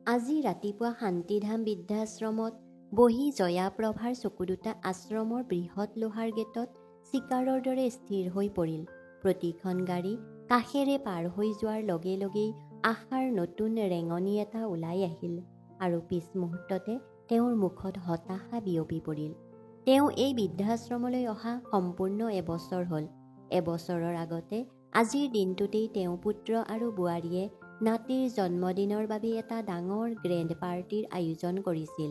আজি ৰাতিপুৱা শান্তিধাম বৃদ্ধাশ্ৰমত বহি জয়াপ্ৰভাৰ চকু দুটা আশ্ৰমৰ বৃহৎ লোহাৰ গেটত চিকাৰৰ দৰে স্থিৰ হৈ পৰিল। প্ৰতিখন গাড়ী কাষেৰে পাৰ হৈ যোৱাৰ লগে লগেই আশাৰ নতুন ৰেঙনি এটা ওলাই আহিল আৰু পিছ মুহূৰ্ততে তেওঁৰ মুখত হতাশা বিয়পি পৰিল। তেওঁ এই বৃদ্ধাশ্ৰমলৈ অহা সম্পূৰ্ণ এবছৰ হ'ল। এবছৰৰ আগতে আজিৰ দিনটোতেই তেওঁ পুত্ৰ আৰু বোৱাৰীয়ে নাতিৰ জন্মদিনৰ বাবে এটা ডাঙৰ গ্ৰেণ্ড পাৰ্টিৰ আয়োজন কৰিছিল।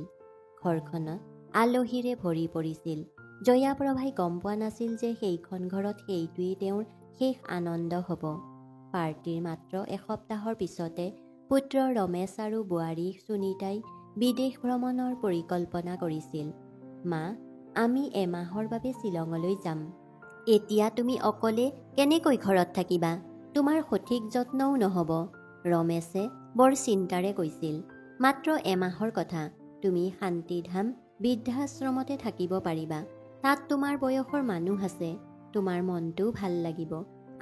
ঘৰখনত আলহীৰে ভৰি পৰিছিল। জয়াপ্ৰভাই গম পোৱা নাছিল যে সেইখন ঘৰত সেইটোৱেই তেওঁৰ শেষ আনন্দ হ'ব। পাৰ্টিৰ মাত্ৰ এসপ্তাহৰ পিছতে পুত্ৰ ৰমেশ আৰু বোৱাৰী সুনীতাই বিদেশ ভ্ৰমণৰ পৰিকল্পনা কৰিছিল। মা, আমি এমাহৰ বাবে শ্বিলঙলৈ যাম। এতিয়া তুমি অকলে কেনেকৈ ঘৰত থাকিবা? তোমাৰ সঠিক যত্নও নহ'ব। ৰমেশে বৰ চিন্তাৰে কৈছিল। মাত্ৰ এমাহৰ কথা। তুমি শান্তিধাম বৃদ্ধাশ্ৰমতে থাকিব পাৰিবা। তাত তোমাৰ বয়সৰ মানুহ আছে। তোমাৰ মনটোও ভাল লাগিব।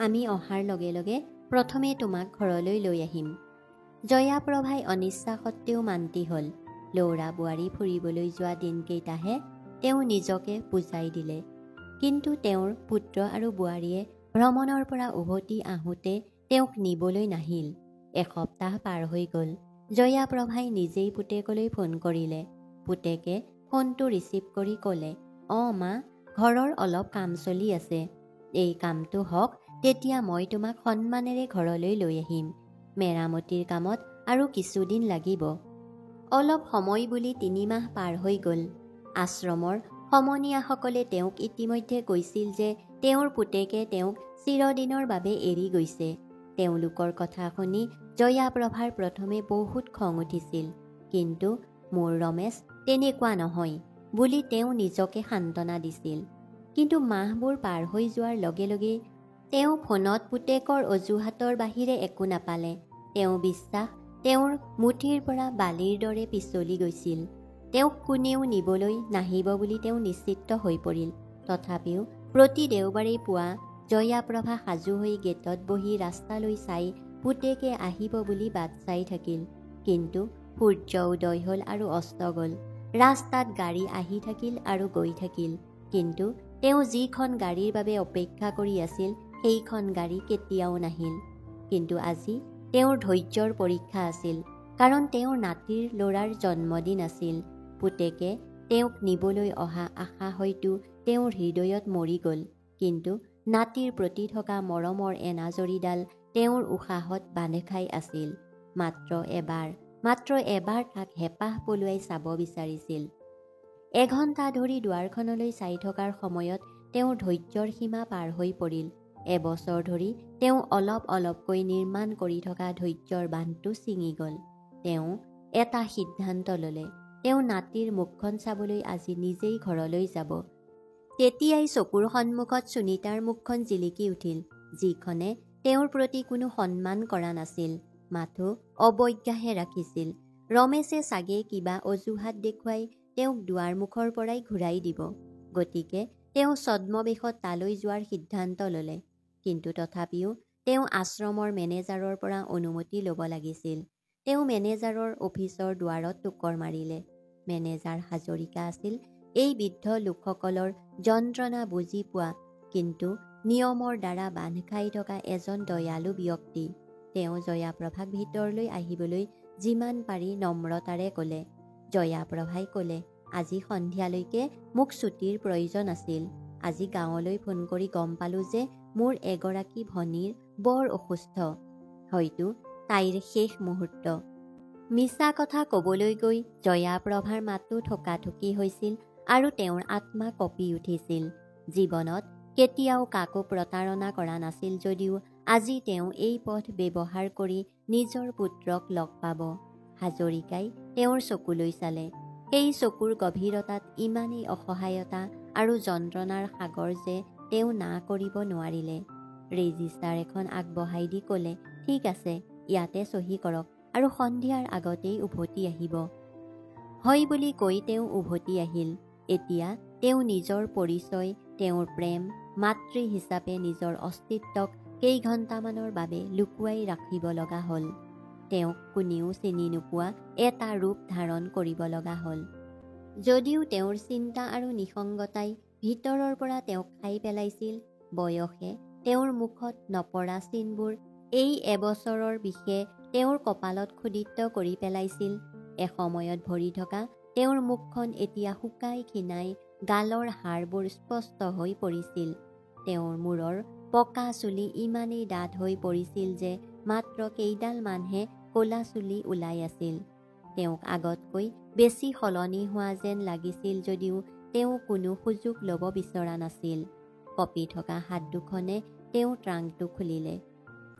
আমি অহাৰ লগে লগে প্ৰথমে তোমাক ঘৰলৈ লৈ আহিম। জয়াপ্ৰভাই অনিচ্ছা সত্ত্বেও মান্তি হ'ল। ল'ৰা বোৱাৰী ফুৰিবলৈ যোৱা দিনকেইটাহে তেওঁ নিজকে বুজাই দিলে। কিন্তু তেওঁৰ পুত্ৰ আৰু বোৱাৰীয়ে ভ্ৰমণৰ পৰা উভতি আহোঁতে তেওঁক নিবলৈ নাহিল। এসপ্তাহ পাৰ হৈ গ'ল। জয়াপ্ৰভাই নিজেই পুতেকলৈ ফোন কৰিলে। পুতেকে ফোনটো ৰিচিভ কৰি ক'লে, অঁ মা, ঘৰৰ অলপ কাম চলি আছে। এই কামটো হওক, তেতিয়া মই তোমাক সন্মানেৰে ঘৰলৈ লৈ আহিম। মেৰামতিৰ কামত আৰু কিছুদিন লাগিব। অলপ সময় বুলি ৩ মাহ পাৰ হৈ গ'ল। আশ্ৰমৰ সমনীয়াসকলে তেওঁক ইতিমধ্যে কৈছিল যে তেওঁৰ পুতেকে তেওঁক চিৰদিনৰ বাবে এৰি গৈছে। তেওঁলোকৰ কথা শুনি জয়াপ্ৰভাৰ প্ৰথমে বহুত খং উঠিছিল। কিন্তু মোৰ ৰমেশ তেনেকুৱা নহয় বুলি তেওঁ নিজকে সান্তনা দিছিল। কিন্তু মাহবোৰ পাৰ হৈ যোৱাৰ লগে লগে তেওঁ ফোনত পুতেকৰ অজুহাতৰ বাহিৰে একো নাপালে। তেওঁৰ বিশ্বাস তেওঁৰ মুঠিৰ পৰা বালিৰ দৰে পিছলি গৈছিল। তেওঁক কোনেও নিবলৈ নাহিব বুলি তেওঁ নিশ্চিত হৈ পৰিল। তথাপিও প্ৰতি দেওবাৰেই পুৱা জয়াপ্ৰভা সাজু হৈ গেটত বহি ৰাস্তালৈ চাই পুতেকে আহিব বুলি বাট চাই থাকিল। কিন্তু সূৰ্য উদয় হ'ল আৰু অস্ত গ'ল। ৰাস্তাত গাড়ী আহি থাকিল আৰু গৈ থাকিল। কিন্তু তেওঁ যিখন গাড়ীৰ বাবে অপেক্ষা কৰি আছিল সেইখন গাড়ী কেতিয়াও নাহিল। কিন্তু আজি তেওঁৰ ধৈৰ্যৰ পৰীক্ষা আছিল। কাৰণ তেওঁৰ নাতিৰ ল'ৰাৰ জন্মদিন আছিল। পুতেকে তেওঁক নিবলৈ অহা আশা হয়তো তেওঁৰ হৃদয়ত মৰি গ'ল। কিন্তু নাতিৰ প্ৰতি থকা মৰমৰ এনাজৰীডাল তেওঁৰ উশাহত বান্ধ খাই আছিল। মাত্ৰ এবাৰ তাক হেঁপাহ পলুৱাই চাব বিচাৰিছিল। এঘণ্টা ধৰি দুৱাৰখনলৈ চাই থকাৰ সময়ত তেওঁৰ ধৈৰ্যৰ সীমা পাৰ হৈ পৰিল। এবছৰ ধৰি তেওঁ অলপ অলপকৈ নিৰ্মাণ কৰি থকা ধৈৰ্যৰ বান্ধটো ছিঙি গ'ল। তেওঁ এটা সিদ্ধান্ত ল'লে। তেওঁ নাতিৰ মুখখন চাবলৈ আজি নিজেই ঘৰলৈ যাব। তেতিয়াই চকুৰ সন্মুখত সুনীতাৰ মুখখন জিলিকি উঠিল, যিখনে তেওঁৰ প্ৰতি কোনো সন্মান কৰা নাছিল, মাথো অৱজ্ঞাহে ৰাখিছিল। ৰমেশে চাগে কিবা অজুহাত দেখুৱাই তেওঁক দুৱাৰমুখৰ পৰাই ঘূৰাই দিব। গতিকে তেওঁ ছদ্মবেশত তালৈ যোৱাৰ সিদ্ধান্ত ল'লে। কিন্তু তথাপিও তেওঁ আশ্ৰমৰ মেনেজাৰৰ পৰা অনুমতি ল'ব লাগিছিল। তেওঁ মেনেজাৰৰ অফিচৰ দুৱাৰত টোকৰ মাৰিলে। মেনেজাৰ হাজৰিকা আছিল এই বৃদ্ধ লোকসকলৰ যন্ত্ৰণা বুজি পোৱা কিন্তু নিয়মৰ দ্বাৰা বান্ধ খাই থকা এজন দয়ালু ব্যক্তি। তেওঁ জয়াপ্ৰভাক ভিতৰলৈ আহিবলৈ যিমান পাৰি নম্ৰতাৰে ক'লে। জয়াপ্ৰভাই ক'লে, আজি সন্ধিয়ালৈকে মোক ছুটীৰ প্ৰয়োজন আছিল। আজি গাঁৱলৈ ফোন কৰি গম পালোঁ যে মোৰ এগৰাকী ভনীৰ বৰ অসুস্থ। হয়তো তাইৰ শেষ মুহূৰ্ত। মিছা কথা ক'বলৈ গৈ জয়াপ্ৰভাৰ মাতটো থকাথকি হৈছিল আৰু তেওঁৰ আত্মা কঁপি উঠিছিল। জীৱনত কেতিয়াও কাকো প্ৰতাৰণা কৰা নাছিল যদিও আজি তেওঁ এই পথ ব্যৱহাৰ কৰি নিজৰ পুত্ৰক লগ পাব। হাজৰিকাই তেওঁৰ চকুলৈ চালে। সেই চকুৰ গভীৰতাত ইমানেই অসহায়তা আৰু যন্ত্ৰণাৰ সাগৰ যে তেওঁ না কৰিব নোৱাৰিলে। ৰেজিষ্টাৰ এখন আগবঢ়াই দি ক'লে, ঠিক আছে, ইয়াতে চহী কৰক আৰু সন্ধিয়াৰ আগতেই উভতি আহিব। হয় বুলি কৈ তেওঁ উভতি আহিল। এতিয়া তেওঁ নিজৰ পৰিচয়, তেওঁৰ প্ৰেম, মাতৃ হিচাপে নিজৰ অস্তিত্বক কেইঘণ্টামানৰ বাবে লুকুৱাই ৰাখিব লগা হ'ল। তেওঁক কোনেও চিনি নোপোৱা এটা ৰূপ ধাৰণ কৰিব লগা হ'ল। যদিও তেওঁৰ চিন্তা আৰু নিসংগতাই ভিতৰৰ পৰা তেওঁক খাই পেলাইছিল, বয়সে তেওঁৰ মুখত নপৰা চিনবোৰ এই এবছৰৰ বিষে তেওঁৰ কপালত ক্ষুদিত কৰি পেলাইছিল। এসময়ত ভৰি থকা তেওঁৰ মুখখন এতিয়া শুকাই ক্ষীণাই গালৰ হাড়বোৰ স্পষ্ট হৈ পৰিছিল। তেওঁৰ মূৰৰ পকা চুলি ইমানেই ডাঠ হৈ পৰিছিল যে মাত্ৰ কেইডালমানহে ক'লা চুলি ওলাই আছিল। তেওঁক আগতকৈ বেছি সলনি হোৱা যেন লাগিছিল যদিও তেওঁ কোনো সুযোগ ল'ব বিচৰা নাছিল। কঁপি থকা হাত দুখনে তেওঁ ট্ৰাংকটো খুলিলে।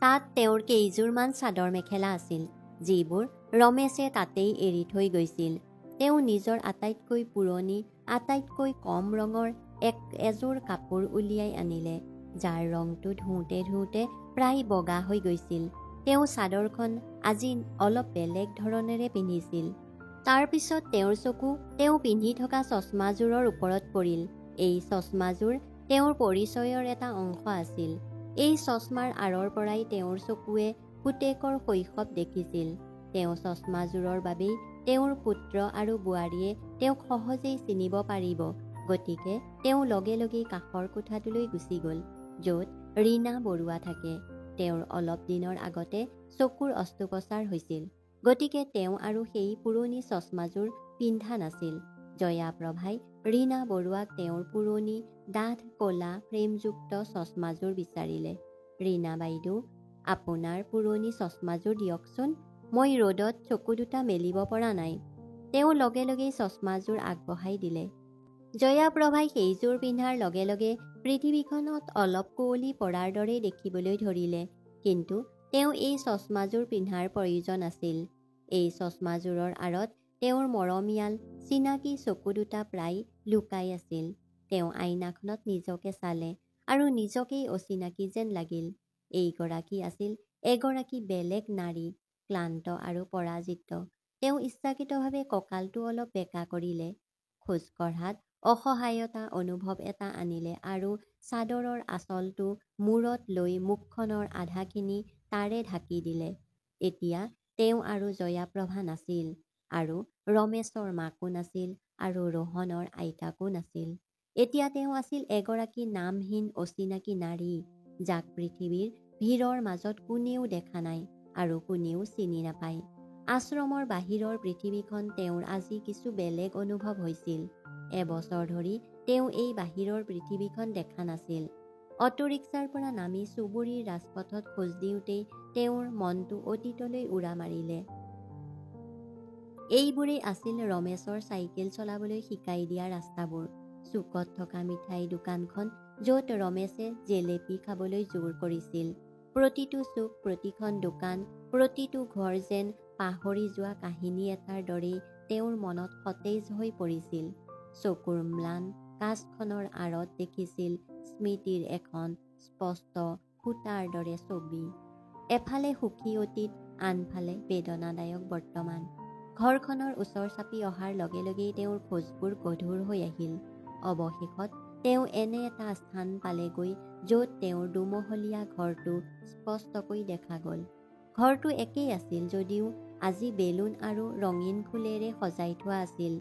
তাত তেওঁৰ কেইযোৰমান চাদৰ মেখেলা আছিল, যিবোৰ ৰমেশে তাতেই এৰি থৈ গৈছিল। তেওঁ নিজৰ আটাইতকৈ পুৰণি, আটাইতকৈ কম ৰঙৰ এযোৰ কাপোৰ উলিয়াই আনিলে, যাৰ ৰংটো ধুওঁতে ধুওঁতে প্ৰায় বগা হৈ গৈছিল। তেওঁ চাদৰখন আজি অলপ বেলেগ ধৰণেৰে পিন্ধিছিল। তাৰ পিছত তেওঁৰ চকু তেওঁ পিন্ধি থকা চশমাযোৰৰ ওপৰত পৰিল। এই চশমাযোৰ তেওঁৰ পৰিচয়ৰ এটা অংশ আছিল। এই চশমাৰ আঁৰৰ পৰাই তেওঁৰ চকুৱে পুতেকৰ শৈশৱ দেখিছিল। তেওঁ চশমাযোৰৰ বাবেই তেওঁৰ পুত্ৰ আৰু বোৱাৰীয়ে তেওঁক সহজেই চিনিব পাৰিব। গতিকে তেওঁ লগে লগেই কাষৰ কোঠাটোলৈ গুচি গ'ল, য'ত ৰীণা বৰুৱা থাকে। তেওঁৰ অলপ দিনৰ আগতে চকুৰ অস্ত্ৰোপচাৰ হৈছিল, গতিকে তেওঁ আৰু সেই পুৰণি চশমাযোৰ পিন্ধা নাছিল। জয়াপ্ৰভাই ৰীণা বৰুৱাক তেওঁৰ পুৰণি ডাঠ ক'লা ফ্ৰেমযুক্ত চশমাযোৰ বিচাৰিলে। ৰীণা বাইদেউ, আপোনাৰ পুৰণি চশমাযোৰ দিয়কচোন, মই ৰ'দত চকু দুটা মেলিব পৰা নাই। তেওঁ লগে লগেই চশমাযোৰ আগবঢ়াই দিলে। জয়াপ্ৰভাই সেইযোৰ পিন্ধাৰ লগে লগে পৃথিৱীখনত অলপ কুঁৱলী পৰাৰ দৰেই দেখিবলৈ ধৰিলে। কিন্তু তেওঁ এই চশমাযোৰ পিন্ধাৰ প্ৰয়োজন আছিল। এই চশমাযোৰৰ আঁৰত তেওঁৰ মৰমীয়াল চিনাকি চকু দুটা প্ৰায় লুকাই আছিল। তেওঁ আইনাখনত নিজকে চালে আৰু নিজকেই অচিনাকি যেন লাগিল। এইগৰাকী আছিল এগৰাকী বেলেগ নাৰী, ক্লান্ত আৰু পৰাজিত। তেওঁ ইচ্ছাকৃতভাৱে কঁকালটো অলপ বেঁকা কৰিলে। খোজ কঢ়াত অসহায়তা অনুভৱ এটা আনিলে আৰু চাদৰৰ আঁচলটো মূৰত লৈ মুখখনৰ আধাখিনি তাৰে ঢাকি দিলে। এতিয়া তেওঁ আৰু জয়াপ্ৰভা নাছিল, আৰু ৰমেশৰ মাকো নাছিল, আৰু ৰোহনৰ আইতাকো নাছিল। এতিয়া তেওঁ আছিল এগৰাকী নামহীন অচিনাকি নাৰী, যাক পৃথিৱীৰ ভিৰৰ মাজত কোনেও দেখা নাই আৰু কোনেও চিনি নাপায়। আশ্ৰমৰ বাহিৰৰ পৃথিৱীখন তেওঁৰ আজি কিছু বেলেগ অনুভৱ হৈছিল। এবছৰ ধৰি তেওঁ এই বাহিৰৰ পৃথিৱীখন দেখা নাছিল। অটোৰিক্সাৰ পৰা নামি চুবুৰীৰ ৰাজপথত খোজ দিওঁতেই তেওঁৰ মনটো অতীতলৈ উৰা মাৰিলে। এইবোৰেই আছিল ৰমেশৰ চাইকেল চলাবলৈ শিকাই দিয়া ৰাস্তাবোৰ। চুকত থকা মিঠাই দোকানখন, য'ত ৰমেশে জেলেপি খাবলৈ জোৰ কৰিছিল। প্ৰতিটো চুক, প্ৰতিখন দোকান, প্ৰতিটো ঘৰ যেন পাহৰি যোৱা কাহিনী এটাৰ দৰেই তেওঁৰ মনত সতেজ হৈ পৰিছিল। চকুৰ ম্লান কাঁচখনৰ আঁৰত দেখিছিল স্মৃতিৰ এখন স্পষ্ট সূতাৰ দৰে ছবি। এফালে সুখী অতীত, আনফালে বেদনাদায়ক বৰ্তমান। ঘৰখনৰ ওচৰ চাপি অহাৰ লগে লগেই তেওঁৰ খোজবোৰ গধুৰ হৈ আহিল। অৱশেষত তেওঁ এনে এটা স্থান পালেগৈ য'ত তেওঁৰ দুমহলীয়া ঘৰটো স্পষ্টকৈ দেখা গ'ল। ঘৰটো একেই আছিল যদিও আজি বেলুন আৰু ৰঙীন ফুলেৰে সজাই থোৱা আছিল।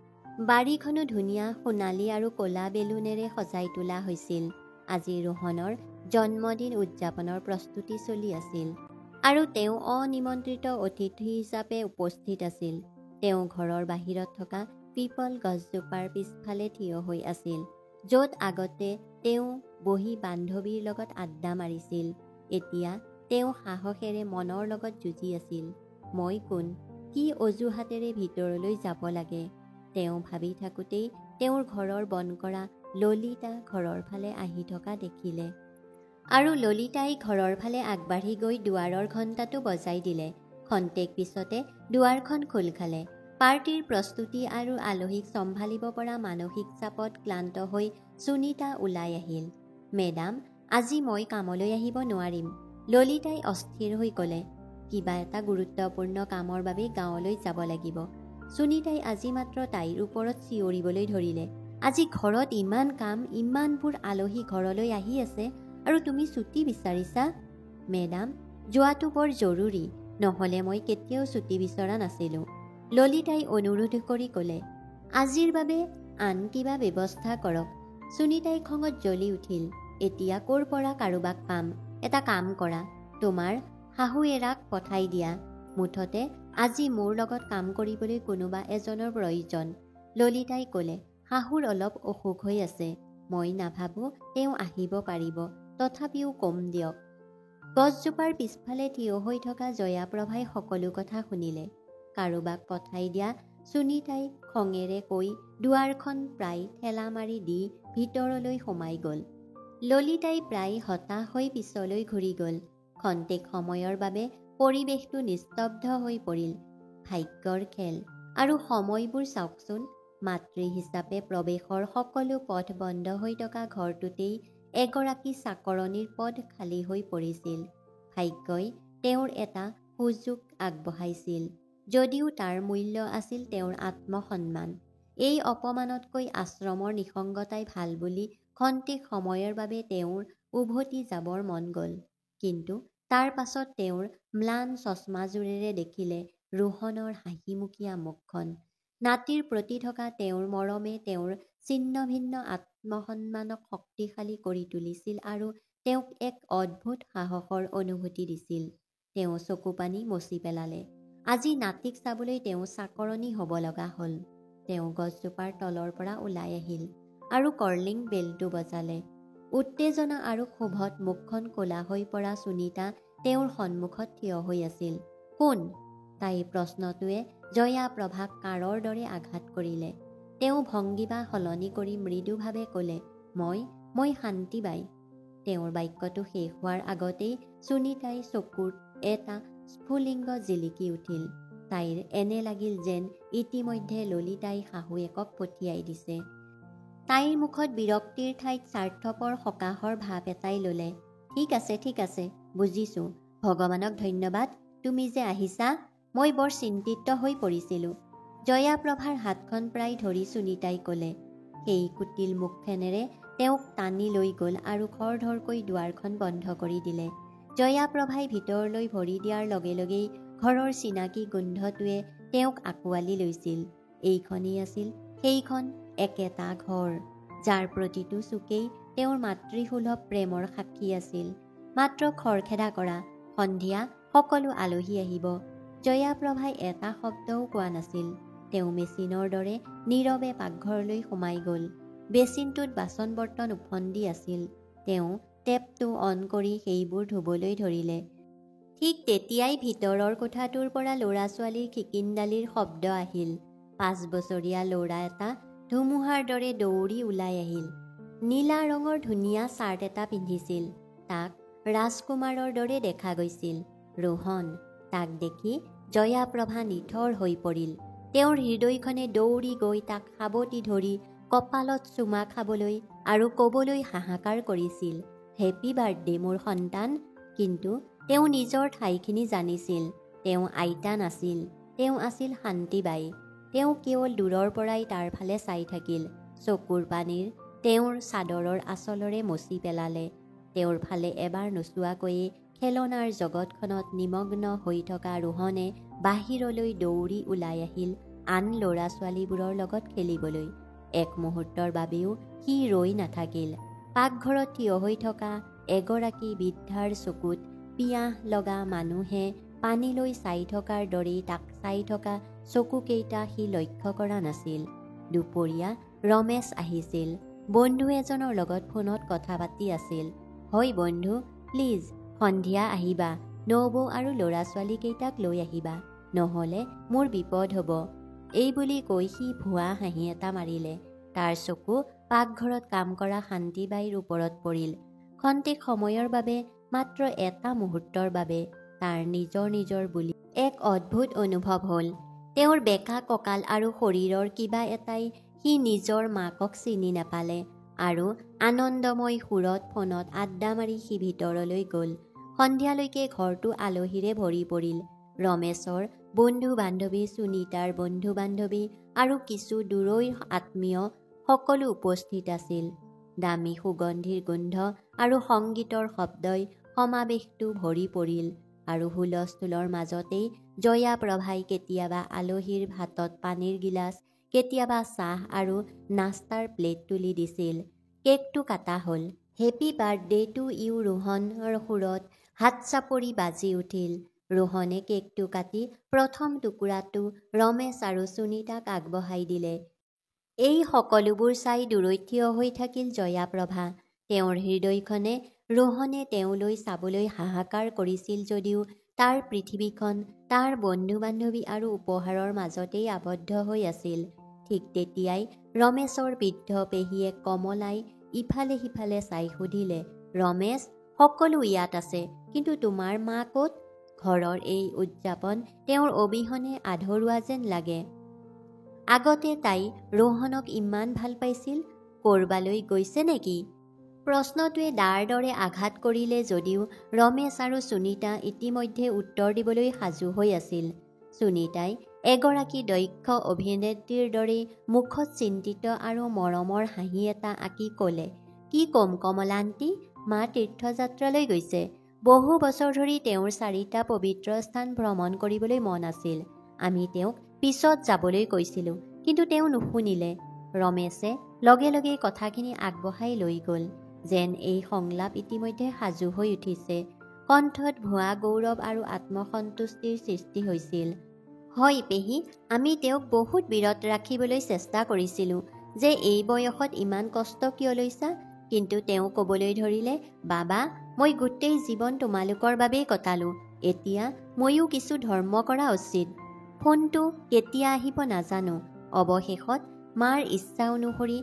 বাৰীখনো ধুনীয়া সোণালী আৰু ক'লা বেলুনেৰে সজাই তোলা হৈছিল। আজি ৰোহনৰ জন্মদিন উদযাপনৰ প্ৰস্তুতি চলি আছিল, আৰু তেওঁ অনিমন্ত্ৰিত অতিথি হিচাপে উপস্থিত আছিল। তেওঁ ঘৰৰ বাহিৰত থকা পিপল গছজোপাৰ পিছফালে থিয় হৈ আছিল, য'ত আগতে তেওঁ বহি বান্ধৱীৰ লগত আড্ডা মাৰিছিল। এতিয়া তেওঁ সাহসেৰে মনৰ লগত যুঁজি আছিল। মই কোন, কি অজুহাতেৰে ভিতৰলৈ যাব লাগে? তেওঁ ভাবি থাকোঁতেই তেওঁৰ ঘৰৰ বন্ধ কৰা ললিতা ঘৰৰ ফালে আহি থকা দেখিলে। আৰু ললিতাই ঘৰৰ ফালে আগবাঢ়ি গৈ দুৱাৰৰ ঘণ্টাটো বজাই দিলে। ক্ষন্তেক পিছতে দুৱাৰখন খোল খালে। পাৰ্টিৰ প্ৰস্তুতি আৰু আলহীক চম্ভালিব পৰা মানসিক চাপত ক্লান্ত হৈ সুনীতা ওলাই আহিল। মেডাম, আজি মই কামলৈ আহিব নোৱাৰিম, ললিতাই অস্থিৰ হৈ ক'লে। কিবা এটা গুৰুত্বপূৰ্ণ কামৰ বাবে গাঁৱলৈ যাব লাগিব। সুনীতাই আজি মাত্ৰ তাইৰ ওপৰত চিঞৰিবলৈ ধৰিলে। আজি ঘৰত ইমান কাম, ইমানবোৰ আলহী ঘৰলৈ আহি আছে, আৰু তুমি ছুটি বিচাৰিছা? মেডাম, যোৱাটো বৰ জৰুৰী, নহ'লে মই কেতিয়াও ছুটি বিচৰা নাছিলোঁ। ললিতাই অনুৰোধ কৰি ক'লে, আজিৰ বাবে আন কিবা ব্যৱস্থা কৰক। সুনীতাই খঙত জ্বলি উঠিল, এতিয়া ক'ৰ পৰা কাৰোবাক পাম? এটা কাম কৰা, তোমাৰ শাহুৱেৰাক পঠাই দিয়া। মুঠতে আজি মোৰ লগত কাম কৰিবলৈ কোনোবা এজনৰ প্ৰয়োজন। ললিতাই ক'লে, শাহুৰ অলপ অসুখ হৈ আছে, মই নাভাবোঁ তেওঁ আহিব পাৰিব, তথাপিও কম দিয়ক। গছজোপাৰ পিছফালে থিয় হৈ থকা জয়াপ্ৰভাই সকলো কথা শুনিলে। কাৰোবাক পঠাই দিয়া, সুনীতাই খঙেৰে কৈ দুৱাৰখন প্ৰায় ঠেলা মাৰি দি ভিতৰলৈ সোমাই গ'ল। ললিতাই প্ৰায় হতাশ হৈ পিছলৈ ঘূৰি গ'ল। ক্ষন্তেক সময়ৰ বাবে পৰিৱেশটো নিস্তব্ধ হৈ পৰিল। ভাগ্যৰ খেল। আৰু সময়বোৰ চাওকচোন, মাতৃ হিচাপে প্ৰৱেশৰ সকলো পথ বন্ধ হৈ থকা ঘৰটোতেই এগৰাকী চাকৰণীৰ পদ খালী হৈ পৰিছিল। ভাগ্যই তেওঁৰ এটা সুযোগ আগবঢ়াইছিল, যদিও তাৰ মূল্য আছিল তেওঁৰ আত্মসন্মান। এই অপমানতকৈ আশ্ৰমৰ নিসংগতাই ভাল বুলি ক্ষন্তেক সময়ৰ বাবে তেওঁৰ উভতি যাবৰ মন গ'ল। কিন্তু তাৰ পাছত তেওঁৰ ম্লান চশমাযোৰেৰে দেখিলে ৰোহনৰ হাঁহিমুখীয়া মুখখন। নাতিৰ প্ৰতি থকা তেওঁৰ মৰমে তেওঁৰ ছিন্ন ভিন্ন আত্মসন্মানক শক্তিশালী কৰি তুলিছিল আৰু তেওঁক এক অদ্ভুত সাহসৰ অনুভূতি দিছিল। তেওঁ চকুপানী মচি পেলালে। আজি নাতিক চাবলৈ তেওঁ চাকৰণী হ'ব লগা হ'ল। তেওঁ গছজোপাৰ তলৰ পৰা ওলাই আহিল আৰু কলিং বেলটো বজালে। উত্তেজনা আৰু ক্ষোভত মুখখন ক'লা হৈ পৰা সুনীতা তেওঁৰ সন্মুখত থিয় হৈ আছিল। কোন? তাইৰ প্ৰশ্নটোৱে জয়াপ্ৰভাক কাঁড়ৰ দৰে আঘাত কৰিলে। তেওঁ ভংগীমা সলনি কৰি মৃদুভাৱে ক'লে, মই শান্তিবাই। তেওঁৰ বাক্যটো শেষ হোৱাৰ আগতেই সুনীতাই চকুত এটা স্ফুলিংগ জিলিকি উঠিল। তাইৰ এনে লাগিল যেন ইতিমধ্যে ললিতাই শাহুৱেকক পঠিয়াই দিছে। তাইৰ মুখত বিৰক্তিৰ ঠাইত স্বাৰ্থপৰ সকাহৰ ভাৱ এটাই ল'লে। ঠিক আছে, বুজিছোঁ। ভগৱানক ধন্যবাদ, তুমি যে আহিছা। মই বৰ চিন্তিত হৈ পৰিছিলোঁ। জয়াপ্ৰভাৰ হাতখন প্ৰায় ধৰি সুনীতাই ক'লে। সেই কুটিল মুখখনেৰে তেওঁক টানি লৈ গ'ল আৰু খৰধৰকৈ দুৱাৰখন বন্ধ কৰি দিলে। জয়াপ্ৰভাই ভিতৰলৈ ভৰি দিয়াৰ লগে লগেই ঘৰৰ চিনাকি গোন্ধটোৱে তেওঁক আঁকোৱালি লৈছিল। এইখনেই আছিল সেইখন একেটা ঘৰ, যাৰ প্ৰতিটো চুকেই তেওঁৰ মাতৃসুলভ প্ৰেমৰ সাক্ষী আছিল। মাত্ৰ খৰখেদা কৰা, সন্ধিয়া সকলো আলহী আহিব। জয়াপ্ৰভাই এটা শব্দও কোৱা নাছিল। তেওঁ মেচিনৰ দৰে নীৰৱে পাকঘৰলৈ সোমাই গ'ল। বেচিনটোত বাচন বৰ্তন উফন্দি আছিল। তেওঁ টেপটো অন কৰি সেইবোৰ ধুবলৈ ধৰিলে। ঠিক তেতিয়াই ভিতৰৰ কোঠাটোৰ পৰা ল'ৰা-ছোৱালীৰ খিকিন্দালিৰ শব্দ আহিল। 5 বছৰীয়া ল'ৰা এটা ধুমুহাৰ দৰে দৌৰি ওলাই আহিল। নীলা ৰঙৰ ধুনীয়া চাৰ্ট এটা পিন্ধিছিল। তাক ৰাজকুমাৰৰ দৰে দেখা গৈছিল। ৰোহন। তাক দেখি জয়াপ্ৰভা নিথৰ হৈ পৰিল। তেওঁৰ হৃদয়খনে দৌৰি গৈ তাক সাৱটি ধৰি কপালত চুমা খাবলৈ আৰু ক'বলৈ হাহাকাৰ কৰিছিল, হেপী বাৰ্থডে মোৰ সন্তান। কিন্তু তেওঁ নিজৰ ঠাইখিনি জানিছিল। তেওঁ আইতা নাছিল, তেওঁ আছিল শান্তিবাই। তেওঁ কেৱল দূৰৰ পৰাই তাৰ ফালে চাই থাকিল। চকুৰ পানীৰ তেওঁৰ চাদৰৰ আঁচলেৰে মচি পেলালে। তেওঁৰ ফালে এবাৰ নোচোৱাকৈয়ে খেলনাৰ জগতখনত নিমগ্ন হৈ থকা ৰোহনে বাহিৰলৈ দৌৰি ওলাই আহিল আন ল'ৰা-ছোৱালীবোৰৰ লগত খেলিবলৈ। এক মুহূৰ্তৰ বাবেও সি ৰৈ নাথাকিল। পাকঘৰত থিয় হৈ থকা এগৰাকী বৃদ্ধাৰ চকুত পিয়াহ লগা মানুহে পানীলৈ চাই থকাৰ দৰেই তাক চাই থকা চকুকেইটা সি লক্ষ্য কৰা নাছিল। দুপৰীয়া ৰমেশ আহিছিল। বন্ধু এজনৰ লগত ফোনত কথা পাতি আছিল। হয় বন্ধু, প্লিজ সন্ধিয়া আহিবা। নবৌ আৰু ল'ৰা-ছোৱালীকেইটাক লৈ আহিবা, নহ'লে মোৰ বিপদ হ'ব। এই বুলি কৈ সি ভুৱা হাঁহি এটা মাৰিলে। তাৰ চকু পাকঘৰত কাম কৰা শান্তিবাইৰ ওপৰত পৰিল। ক্ষন্তেক সময়ৰ বাবে, মাত্ৰ এটা মুহূৰ্তৰ বাবে তাৰ নিজৰ বুলি এক অদ্ভুত অনুভৱ হ'ল। তেওঁৰ বেকা কঁকাল আৰু শৰীৰৰ কিবা এটাই সি নিজৰ মাকক চিনি নাপালে আৰু আনন্দময় সুৰত ফোনত আড্ডা মাৰি সি ভিতৰলৈ গ'ল। সন্ধিয়ালৈকে ঘৰটো আলহীৰে ভৰি পৰিল। ৰমেশৰ বন্ধু-বান্ধৱী, সুনীতাৰ বন্ধু-বান্ধৱী আৰু কিছু দূৰৈৰ আত্মীয় সকলো উপস্থিত আছিল। দামী সুগন্ধিৰ গোন্ধ আৰু সংগীতৰ শব্দই সমাৱেশটো ভৰি পৰিল। আৰু হুলস্থুলৰ মাজতেই জয়াপ্ৰভাই কেতিয়াবা আলহীৰ ভাতত পানীৰ গিলাচ, কেতিয়াবা চাহ আৰু নাস্তাৰ প্লেট তুলি দিছিল। কেকটো কাটা হ'ল। হেপী বাৰ্থডে টু ইউ ৰোহনৰ সুৰত হাত চাপৰি বাজি উঠিল। ৰোহনে কেকটো কাটি প্ৰথম টুকুৰাটো ৰমেশ আৰু সুনীতাক আগবঢ়াই দিলে। এই সকলোবোৰ চাই দূৰৈত থিয় হৈ থাকিল জয়াপ্ৰভা। তেওঁৰ হৃদয়খনে ৰোহনে তেওঁলৈ চাবলৈ হাহাকাৰ কৰিছিল যদিও তাৰ পৃথিৱীখন তাৰ বন্ধু-বান্ধৱী আৰু উপহাৰৰ মাজতেই আবদ্ধ হৈ আছিল। ঠিক তেতিয়াই ৰমেশৰ বৃদ্ধ পেহীয়েক কমলাই ইফালে সিফালে চাই সুধিলে, ৰমেশ, সকলো ইয়াত আছে, কিন্তু তোমাৰ মা ক'ত? ঘৰৰ এই উদযাপন তেওঁৰ অবিহনে আধৰুৱা যেন লাগে। আগতে তাই ৰোহনক ইমান ভাল পাইছিল, ক'ৰবালৈ গৈছে নেকি? প্ৰশ্নটোৱে দাৰ দৰে আঘাত কৰিলে যদিও ৰমেশ আৰু সুনীতা ইতিমধ্যে উত্তৰ দিবলৈ সাজু হৈ আছিল। সুনীতাই এগৰাকী দক্ষ অভিনেত্ৰীৰ দৰেই মুখত চিন্তিত আৰু মৰমৰ হাঁহি এটা আঁকি ক'লে, কি ক'ম কমলান্তি, মা তীৰ্থযাত্ৰালৈ গৈছে। বহু বছৰ ধৰি তেওঁৰ 4টা পবিত্ৰ স্থান ভ্ৰমণ কৰিবলৈ মন আছিল। আমি তেওঁক পিছত যাবলৈ কৈছিলোঁ, কিন্তু তেওঁ নুশুনিলে। ৰমেশে লগে লগে কথাখিনি আগবঢ়াই লৈ গ'ল। যেন এই সংলাপ ইতিমধ্যে সাজু হৈ উঠিছে। কণ্ঠত ভুৱা গৌৰৱ আৰু আত্মসন্তুষ্টিৰ সৃষ্টি হৈছিল। হয় পেহী, আমি তেওঁক বহুত বিৰত ৰাখিবলৈ চেষ্টা কৰিছিলোঁ যে এই বয়সত ইমান কষ্ট কিয় লৈছা, কিন্তু তেওঁ ক'বলৈ ধৰিলে, বাবা, মই গোটেই জীৱন তোমালোকৰ বাবেই কটালোঁ, এতিয়া ময়ো কিছু ধৰ্ম কৰা উচিত। ফোনটো কেতিয়া আহিব নাজানো। অৱশেষত মাৰ ইচ্ছা অনুসৰি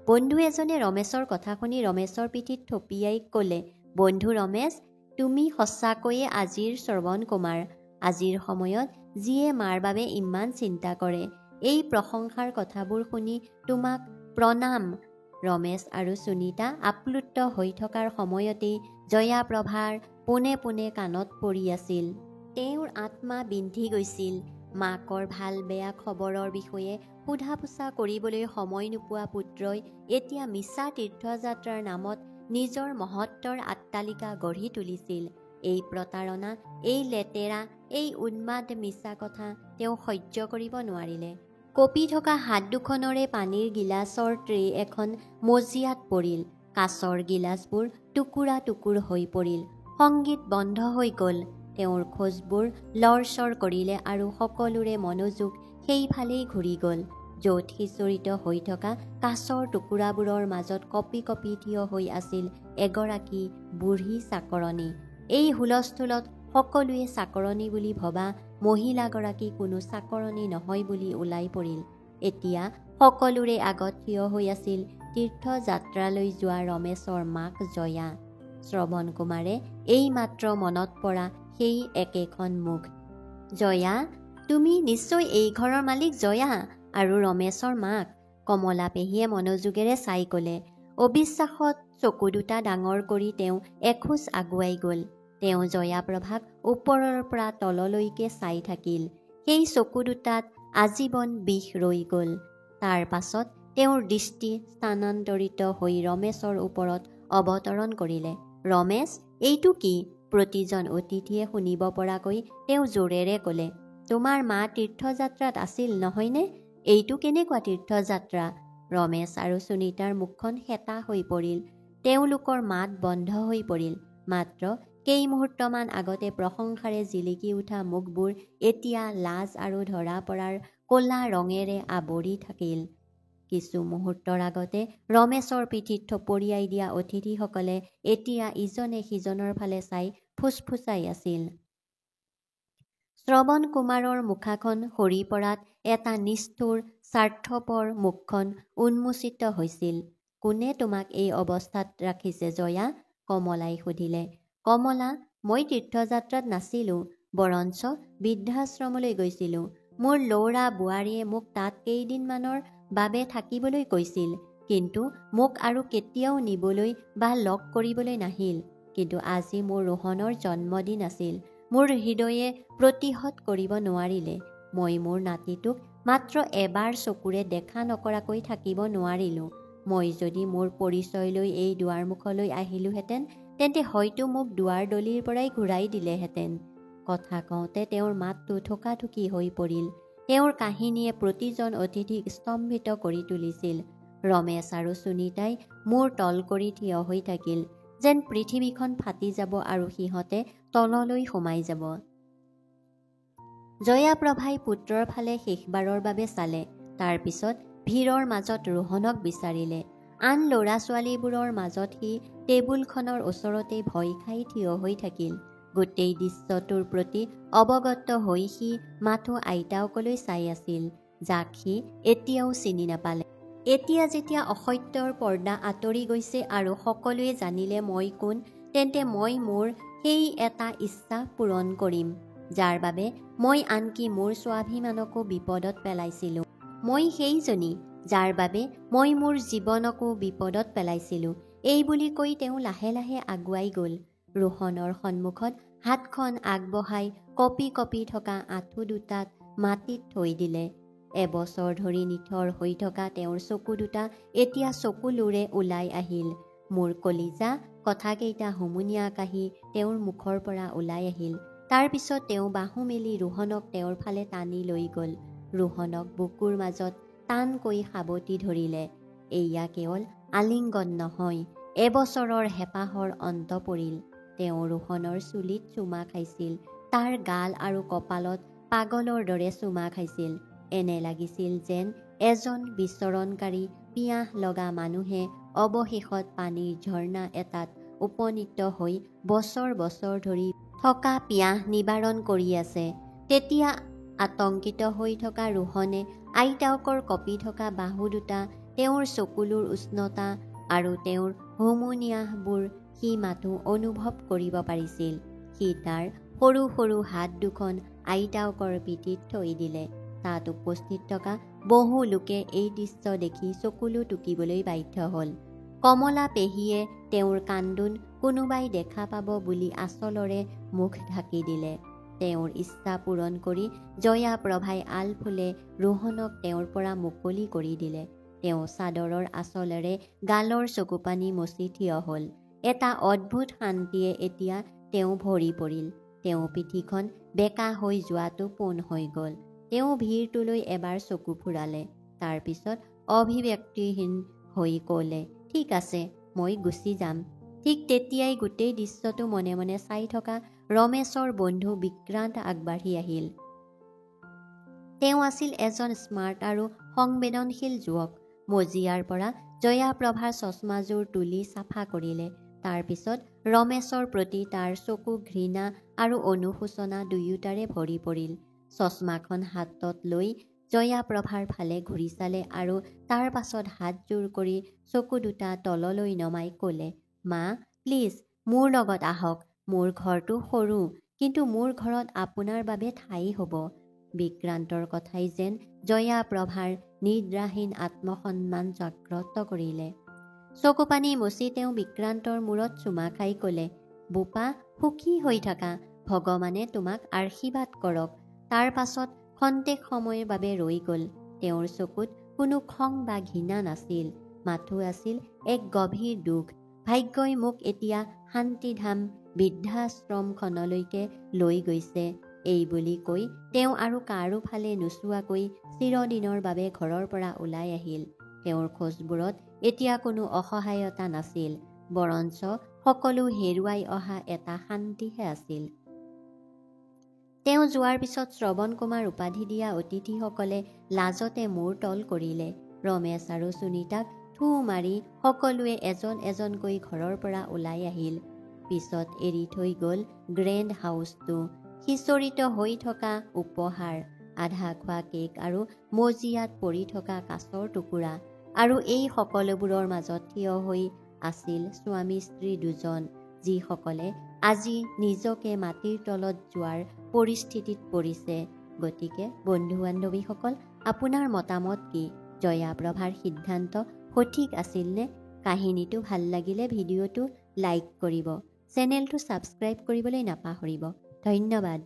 বন্ধু এজনে ৰমেশৰ কথা শুনি ৰমেশৰ পিঠিত থপিয়াই ক'লে, বন্ধু ৰমেশ, তুমি সঁচাকৈয়ে আজিৰ শ্ৰৱণ কুমাৰ। আজিৰ সময়ত যিয়ে মাৰ বাবে ইমান চিন্তা কৰে। এই প্ৰশংসাৰ কথাবোৰ শুনি তোমাক প্ৰণাম। ৰমেশ আৰু সুনীতা আপ্লুত হৈ থকাৰ সময়তেই জয়াপ্ৰভাৰ পোনে পোনে কাণত পৰি আছিল। তেওঁৰ আত্মা বিন্ধি গৈছিল। মাকৰ ভাল বেয়া খবৰৰ বিষয়ে সোধা-পোছা কৰিবলৈ সময় নোপোৱা পুত্ৰই এতিয়া মিছা তীৰ্থযাত্ৰাৰ নামত নিজৰ মহত্বৰ আট্টালিকা গঢ়ি তুলিছিল। এই প্ৰতাৰণা, এই লেতেৰা, এই উন্মাদ মিছা কথা তেওঁ সহ্য কৰিব নোৱাৰিলে। কঁপি থকা হাত দুখনৰে পানীৰ গিলাচৰ ট্ৰে এখন মজিয়াত পৰিল। কাঁচৰ গিলাচবোৰ টুকুৰা টুকুৰ হৈ পৰিল। সংগীত বন্ধ হৈ গ'ল। তেওঁৰ খোজবোৰ লৰচৰ কৰিলে আৰু সকলোৰে মনোযোগ সেইফালেই ঘূৰি গ'ল, য'ত সিঁচৰিত হৈ থকা কাঁচৰ টুকুৰাবোৰৰ মাজত কঁপি কঁপি থিয় হৈ আছিল এগৰাকী বুঢ়ী চাকৰণী। এই হুলস্থুলত সকলোৱে চাকৰণী বুলি ভবা মহিলাগৰাকী কোনো চাকৰণী নহয় বুলি ওলাই পৰিল। এতিয়া সকলোৰে আগত থিয় হৈ আছিল তীৰ্থযাত্ৰালৈ যোৱা ৰমেশৰ মাক জয়া। শ্ৰৱণ কুমাৰে এইমাত্ৰ মনত পৰা সেই একেখন মুখ। জয়া, তুমি নিশ্চয় এই ঘৰৰ মালিক জয়া আৰু ৰমেশৰ মাক, কমলা পেহীয়ে মনোযোগেৰে চাই ক'লে। অবিশ্বাসত চকু দুটা ডাঙৰ কৰি তেওঁ এখোজ আগুৱাই গ'ল। তেওঁ জয়াপ্ৰভাক ওপৰৰ পৰা তললৈকে চাই থাকিল। সেই চকু দুটাত আজীৱন বিষ ৰৈ গ'ল। তাৰ পাছত তেওঁৰ দৃষ্টি স্থানান্তৰিত হৈ ৰমেশৰ ওপৰত অৱতৰণ কৰিলে। ৰমেশ, এইটো কি? প্ৰতিজন অতিথিয়ে শুনিব পৰাকৈ তেওঁ জোৰেৰে ক'লে, তোমাৰ মা তীৰ্থযাত্ৰাত আছিল নহয়নে? এইটো কেনেকুৱা তীৰ্থযাত্ৰা? ৰমেশ আৰু সুনীতাৰ মুখখন সেতা হৈ পৰিল। তেওঁলোকৰ মাত বন্ধ হৈ পৰিল। মাত্ৰ কেইমুহূৰ্তমান আগতে প্ৰশংসাৰে জিলিকি উঠা মুখবোৰ এতিয়া লাজ আৰু ধৰা পৰাৰ ক'লা ৰঙেৰে আৱৰি থাকিল। কিছু মুহূৰ্তৰ আগতে ৰমেশৰ পিঠিত থপৰিয়াই দিয়া অতিথিসকলে এতিয়া ইজনে সিজনৰ ফালে চাই ফুচফুচাই আছিল। শ্ৰৱণ কুমাৰৰ মুখাখন সৰি পৰাত এটা নিষ্ঠুৰ, স্বাৰ্থপৰ মুখখন উন্মোচিত হৈছিল। কোনে তোমাক এই অৱস্থাত ৰাখিছে জয়া? কমলাই সুধিলে। কমলা, মই তীৰ্থযাত্ৰাত নাছিলোঁ, বৰঞ্চ বৃদ্ধাশ্ৰমলৈ গৈছিলোঁ। মোৰ ল'ৰা বোৱাৰীয়ে মোক তাত কেইদিনমানৰ বাবে থাকিবলৈ কৈছিল, কিন্তু মোক আৰু কেতিয়াও নিবলৈ বা লগ কৰিবলৈ নাহিল। কিন্তু আজি মোৰ ৰোহনৰ জন্মদিন আছিল। মোৰ হৃদয়ে প্ৰতিহত কৰিব নোৱাৰিলে। মই মোৰ নাতিটোক মাত্ৰ এবাৰ চকুৰে দেখা নকৰাকৈ থাকিব নোৱাৰিলোঁ। মই যদি মোৰ পৰিচয় লৈ এই দুৱাৰমুখলৈ আহিলোহেঁতেন, তেন্তে হয়তো মোক দুৱাৰ দলিৰ পৰাই ঘূৰাই দিলেহেঁতেন। কথা কওঁতে তেওঁৰ মাতটো থোকাথুকি হৈ পৰিল। তেওঁৰ কাহিনীয়ে প্ৰতিজন অতিথিক স্তম্ভিত কৰি তুলিছিল। ৰমেশ আৰু সুনীতাই মূৰ তল কৰি থিয় হৈ থাকিল, যেন পৃথিৱীখন ফাটি যাব আৰু সিহঁতে তললৈ সোমাই যাব। জয়াপ্ৰভাই পুত্ৰৰ ফালে শেষবাৰৰ বাবে চালে। তাৰ পিছত ভিৰৰ মাজত ৰোহনক বিচাৰিলে। আন ল'ৰা ছোৱালীবোৰৰ মাজত সি টেবুলখনৰ ওচৰতে ভয় খাই থিয় হৈ থাকিল। গোটেই দৃশ্যটোৰ প্ৰতি অৱগত হৈ সি মাথো আইতাকলৈ চাই আছিল, যাক সি এতিয়াও চিনি নাপালে। এতিয়া যেতিয়া অসত্যৰ পৰ্দা আঁতৰি গৈছে আৰু সকলোৱে জানিলে মই কোন, তেন্তে মই মোৰ সেই এটা ইচ্ছা পূৰণ কৰিম, যাৰ বাবে মই আনকি মোৰ স্বাভিমানকো বিপদত পেলাইছিলোঁ। মই সেইজনী যাৰ বাবে মই মোৰ জীৱনকো বিপদত পেলাইছিলোঁ। এই বুলি কৈ তেওঁ লাহে লাহে আগুৱাই গ'ল। ৰোহনৰ সন্মুখত হাতখন আগবঢ়াই কঁপি কঁপি থকা আঁঠু দুটাত মাটিত থৈ দিলে। এবছৰ ধৰি নিথৰ হৈ থকা তেওঁৰ চকু দুটা এতিয়া চকুলোৰে ওলাই আহিল। মোৰ কলিজা, কথাকেইটা হুমুনিয়া কাহি তেওঁৰ মুখৰ পৰা ওলাই আহিল। তাৰ পিছত তেওঁ বাহু মেলি ৰোহনক তেওঁৰ ফালে টানি লৈ গ'ল। ৰোহনক বুকুৰ মাজত টানকৈ সাৱটি ধৰিলে। এয়া কেৱল আলিংগন নহয়, এবছৰৰ হেঁপাহৰ অন্ত পৰিল। তেওঁ ৰোহনৰ চুলিত চুমা খাইছিল, তাৰ গাল আৰু কপালত পাগলৰ দৰে চুমা খাইছিল। এনে লাগিছিল যেন এজন বিচৰণকাৰী পিয়াহ লগা মানুহে অৱশেষত পানীৰ ঝৰ্ণা এটাত উপনীত হৈ বছৰ বছৰ ধৰি থকা পিয়াহ নিবাৰণ কৰি আছে। তেতিয়া আতংকিত হৈ থকা ৰোহনে আইতাকৰ কঁপি থকা বাহু দুটা, তেওঁৰ চকুলোৰ উষ্ণতা আৰু তেওঁৰ হুমুনিয়াহবোৰ সি মাথো অনুভৱ কৰিব পাৰিছিল। সি তাৰ সৰু সৰু হাত দুখন আইতাকৰ পিঠিত থৈ দিলে। তাত উপস্থিত থকা বহু লোকে এই দৃশ্য দেখি চকুলো টুকিবলৈ বাধ্য হ'ল। কমলা পেহীয়ে তেওঁৰ কান্দোন কোনোবাই দেখা পাব বুলি আঁচলৰে মুখ ঢাকি দিলে। তেওঁৰ ইচ্ছা পূৰণ কৰি জয়াপ্ৰভাই আলফুলে ৰোহনক তেওঁৰ পৰা মুকলি কৰি দিলে। তেওঁ চাদৰৰ আঁচলেৰে গালৰ চকুপানী মচি থিয় হ'ল। এটা অদ্ভুত শান্তিয়ে এতিয়া তেওঁ ভৰি পৰিল। তেওঁ পিঠিখন বেঁকা হৈ যোৱাটো পোন হৈ গ'ল। তেওঁ ভিৰটোলৈ এবাৰ চকু ফুৰালে। তাৰ পিছত অভিব্যক্তিহীন হৈ ক'লে, ঠিক আছে, মই গুচি যাম। ঠিক তেতিয়াই গোটেই দৃশ্যটো মনে মনে চাই থকা ৰমেশৰ বন্ধু বিক্ৰান্ত আগবাঢ়ি আহিল। তেওঁ আছিল এজন স্মাৰ্ট আৰু সংবেদনশীল যুৱক। মজিয়াৰ পৰা জয়াপ্ৰভাৰ চশমাযোৰ তুলি চাফা কৰিলে। তাৰ পিছত ৰমেশৰ প্ৰতি তাৰ চকু ঘৃণা আৰু অনুশোচনা দুয়োটাৰে ভৰি পৰিল। চশমাখন হাতত লৈ জয়াপ্ৰভাৰ ফালে ঘূৰি চালে আৰু তাৰ পাছত হাতজোৰ কৰি চকু দুটা তললৈ নমাই ক'লে, মা, প্লিজ মোৰ লগত আহক। মোৰ ঘৰটো সৰু, কিন্তু মোৰ ঘৰত আপোনাৰ বাবে ঠাই হ'ব। বিক্ৰান্তৰ কথাই যেন জয়াপ্ৰভাৰ নিদ্ৰাহীন আত্মসন্মান জাগ্ৰত কৰিলে। চকুপানী মচি তেওঁ বিক্ৰান্তৰ মূৰত চুমা খাই ক'লে, বোপা, সুখী হৈ থাকা, ভগৱানে তোমাক আশীৰ্বাদ কৰক। তাৰ পাছত খন্তেক সময়ৰ বাবে ৰৈ গ'ল। তেওঁৰ চকুত কোনো খং বা ঘৃণা নাছিল, মাথো আছিল এক গভীৰ দুখ। ভাগ্যই মোক এতিয়া শান্তিধাম বৃদ্ধাশ্ৰমখনলৈকে লৈ গৈছে। এই বুলি কৈ তেওঁ আৰু কাৰো ফালে নোচোৱাকৈ চিৰদিনৰ বাবে ঘৰৰ পৰা ওলাই আহিল। তেওঁৰ খোজবোৰত এতিয়া কোনো অসহায়তা নাছিল, বৰঞ্চ সকলো হেৰুৱাই অহা এটা শান্তিহে আছিল। তেওঁ যোৱাৰ পিছত শ্ৰৱণ কুমাৰ উপাধি দিয়া অতিথিসকলে লাজতে মূৰ তল কৰিলে। ৰমেশ আৰু সুনীতাক থু মাৰি সকলোৱে এজন এজনকৈ ঘৰৰ পৰা ওলাই আহিল। পিছত এৰি থৈ গ'ল গ্ৰেণ্ড হাউচটো, সিঁচৰিত হৈ থকা উপহাৰ, আধা খোৱা কেক আৰু মজিয়াত পৰি থকা কাঁচৰ টুকুৰা। আৰু এই সকলোবোৰৰ মাজত থিয় হৈ আছিল স্বামী স্ত্ৰী দুজন, যিসকলে আজি নিজকে মাটিৰ তলত যোৱাৰ পৰিস্থিতিত পৰিছে। গতিকে বন্ধু বান্ধৱীসকল, আপোনাৰ মতামত কি? জয়াপ্ৰভাৰ সিদ্ধান্ত সঠিক আছিলনে? কাহিনীটো ভাল লাগিলে ভিডিঅ'টো লাইক কৰিব, চেনেলটো ছাবস্ক্ৰাইব কৰিবলৈ নাপাহৰিব। ধন্যবাদ।